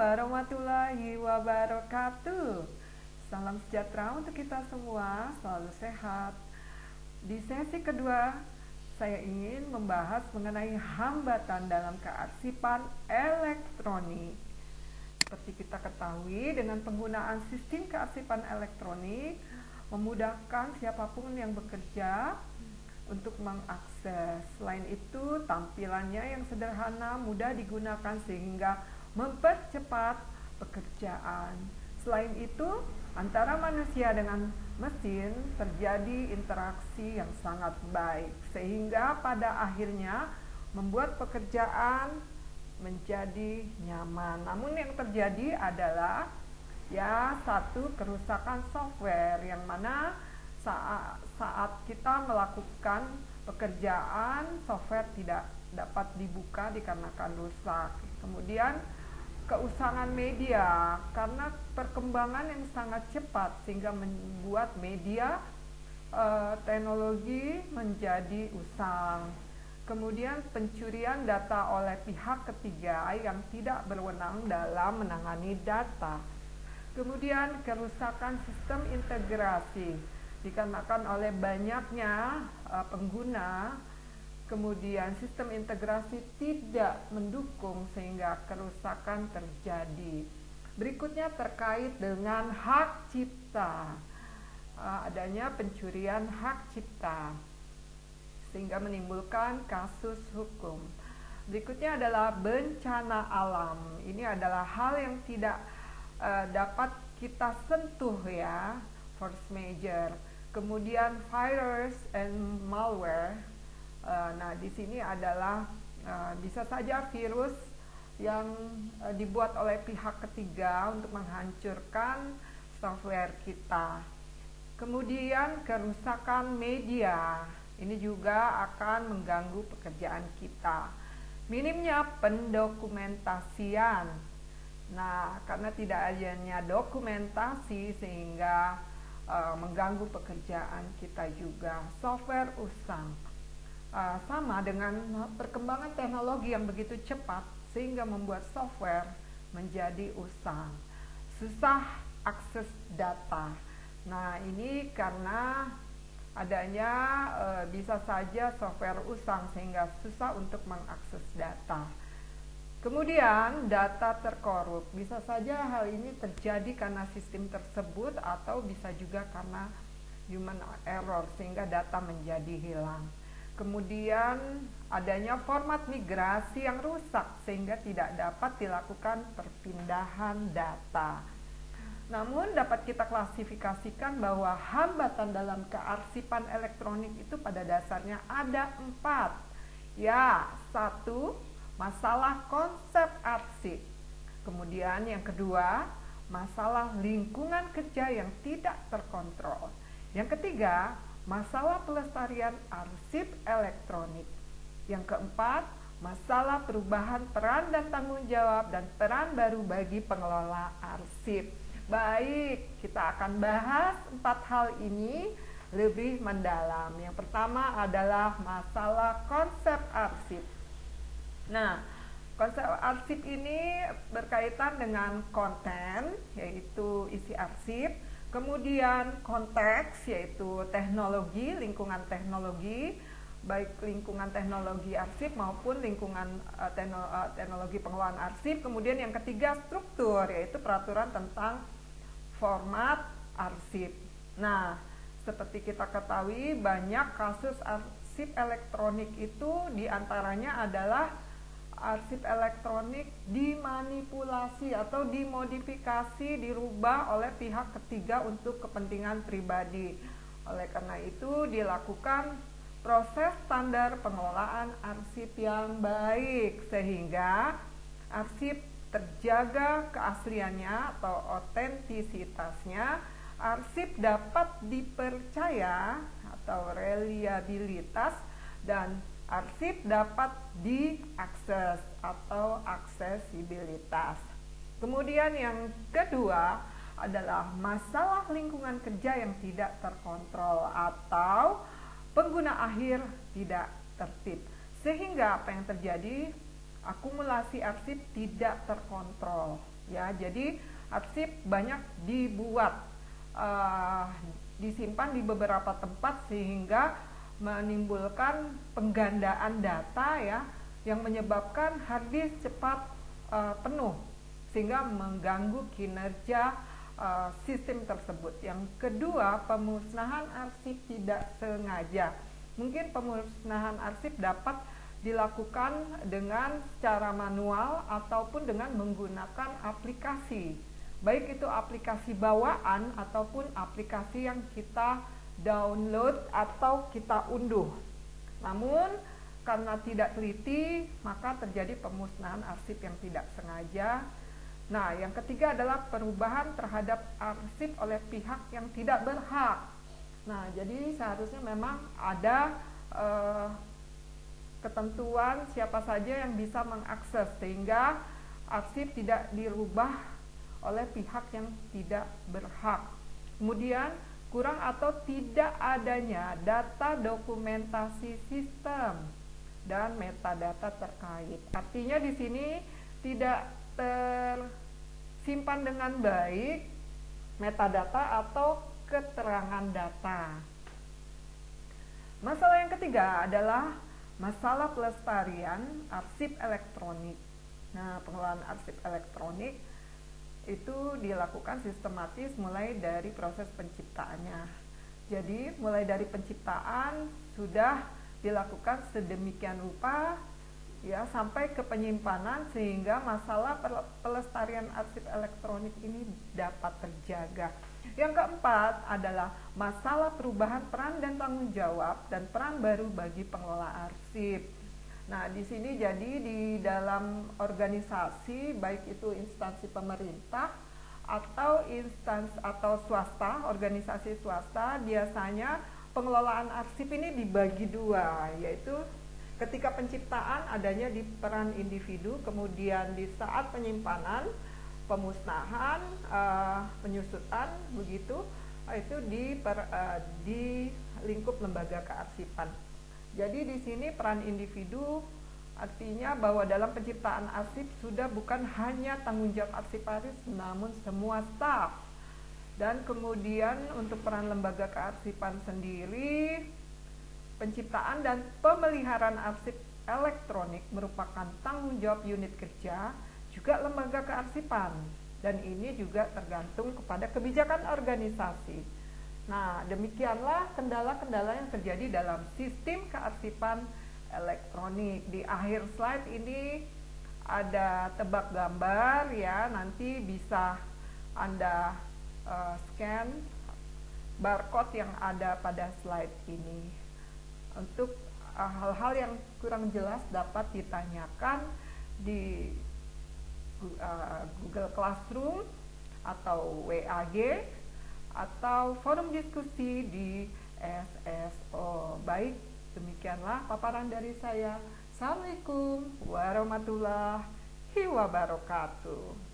warahmatullahi wabarakatuh. Salam sejahtera untuk kita semua, selalu sehat. Di sesi kedua, saya ingin membahas mengenai hambatan dalam kearsipan elektronik. Seperti kita ketahui, dengan penggunaan sistem kearsipan elektronik memudahkan siapapun yang bekerja untuk mengakses. Selain itu, tampilannya yang sederhana mudah digunakan sehingga mempercepat pekerjaan. Selain itu, antara manusia dengan mesin terjadi interaksi yang sangat baik sehingga pada akhirnya membuat pekerjaan menjadi nyaman. Namun yang terjadi adalah satu, kerusakan software, yang mana saat kita melakukan pekerjaan, software tidak dapat dibuka dikarenakan rusak. Kemudian keusangan media, karena perkembangan yang sangat cepat sehingga membuat media teknologi menjadi usang. Kemudian pencurian data oleh pihak ketiga yang tidak berwenang dalam menangani data. Kemudian kerusakan sistem integrasi dikarenakan oleh banyaknya pengguna, kemudian sistem integrasi tidak mendukung sehingga kerusakan terjadi. Berikutnya terkait dengan hak cipta, adanya pencurian hak cipta sehingga menimbulkan kasus hukum. Berikutnya adalah bencana alam. Ini adalah hal yang tidak dapat kita sentuh ya, force major. Kemudian virus and malware. Nah, di sini adalah bisa saja virus yang dibuat oleh pihak ketiga untuk menghancurkan software kita. Kemudian kerusakan media. Ini juga akan mengganggu pekerjaan kita. Minimnya pendokumentasian. Nah, karena tidak adanya dokumentasi sehingga mengganggu pekerjaan kita juga. Software usang, sama dengan perkembangan teknologi yang begitu cepat sehingga membuat software menjadi usang. Susah akses data. Nah, ini karena adanya bisa saja software usang sehingga susah untuk mengakses data. Kemudian data terkorup, bisa saja hal ini terjadi karena sistem tersebut atau bisa juga karena human error sehingga data menjadi hilang. Kemudian adanya format migrasi yang rusak sehingga tidak dapat dilakukan perpindahan data. Namun dapat kita klasifikasikan bahwa hambatan dalam kearsipan elektronik itu pada dasarnya ada 4. Satu, masalah konsep arsip. Kemudian yang kedua, masalah lingkungan kerja yang tidak terkontrol. Yang ketiga, masalah pelestarian arsip elektronik. Yang keempat, masalah perubahan peran dan tanggung jawab dan peran baru bagi pengelola arsip. Baik, kita akan bahas 4 hal ini lebih mendalam. Yang pertama adalah masalah konsep arsip. Nah, konsep arsip ini berkaitan dengan konten, yaitu isi arsip, kemudian konteks, yaitu teknologi, lingkungan teknologi, baik lingkungan teknologi arsip maupun lingkungan teknologi pengelolaan arsip. Kemudian yang ketiga, struktur, yaitu peraturan tentang format arsip. Nah, seperti kita ketahui, banyak kasus arsip elektronik itu diantaranya adalah arsip elektronik dimanipulasi atau dimodifikasi, dirubah oleh pihak ketiga untuk kepentingan pribadi. Oleh karena itu dilakukan proses standar pengelolaan arsip yang baik sehingga arsip terjaga keasliannya atau otentisitasnya, arsip dapat dipercaya atau reliabilitas, dan arsip dapat diakses atau aksesibilitas. Kemudian yang kedua adalah masalah lingkungan kerja yang tidak terkontrol atau pengguna akhir tidak tertib. Sehingga apa yang terjadi? akumulasi arsip tidak terkontrol ya. Jadi arsip banyak dibuat, disimpan di beberapa tempat sehingga menimbulkan penggandaan data ya, yang menyebabkan hard disk cepat penuh sehingga mengganggu kinerja sistem tersebut. Yang kedua, pemusnahan arsip tidak sengaja. Mungkin pemusnahan arsip dapat dilakukan dengan secara manual ataupun dengan menggunakan aplikasi, baik itu aplikasi bawaan ataupun aplikasi yang kita download atau kita unduh. Namun karena tidak teliti, maka terjadi pemusnahan arsip yang tidak sengaja. Nah, yang ketiga adalah perubahan terhadap arsip oleh pihak yang tidak berhak. Nah, jadi seharusnya memang ada ketentuan siapa saja yang bisa mengakses sehingga arsip tidak dirubah oleh pihak yang tidak berhak. Kemudian kurang atau tidak adanya data dokumentasi sistem dan metadata terkait. Artinya di sini tidak tersimpan dengan baik metadata atau keterangan data. Masalah yang ketiga adalah masalah pelestarian arsip elektronik. Nah, pengelolaan arsip elektronik itu dilakukan sistematis mulai dari proses penciptaannya. Jadi, mulai dari penciptaan sudah dilakukan sedemikian rupa ya sampai ke penyimpanan sehingga masalah pelestarian arsip elektronik ini dapat terjaga. Yang keempat adalah masalah perubahan peran dan tanggung jawab dan peran baru bagi pengelola arsip. Nah, di sini jadi di dalam organisasi, baik itu instansi pemerintah atau instansi atau swasta, organisasi swasta, biasanya pengelolaan arsip ini dibagi dua, yaitu ketika penciptaan adanya di peran individu, kemudian di saat penyimpanan, pemusnahan, penyusutan, begitu itu di lingkup lembaga kearsipan. Jadi di sini peran individu artinya bahwa dalam penciptaan arsip sudah bukan hanya tanggung jawab arsiparis, namun semua staf. Dan kemudian untuk peran lembaga kearsipan sendiri, penciptaan dan pemeliharaan arsip elektronik merupakan tanggung jawab unit kerja juga lembaga kearsipan, dan ini juga tergantung kepada kebijakan organisasi. Nah, demikianlah kendala-kendala yang terjadi dalam sistem kearsipan elektronik. Di akhir slide ini ada tebak gambar ya, nanti bisa Anda scan barcode yang ada pada slide ini. Untuk hal-hal yang kurang jelas dapat ditanyakan di Google Classroom atau WAG atau forum diskusi di SSO. Baik, demikianlah paparan dari saya. Assalamualaikum warahmatullahi wabarakatuh.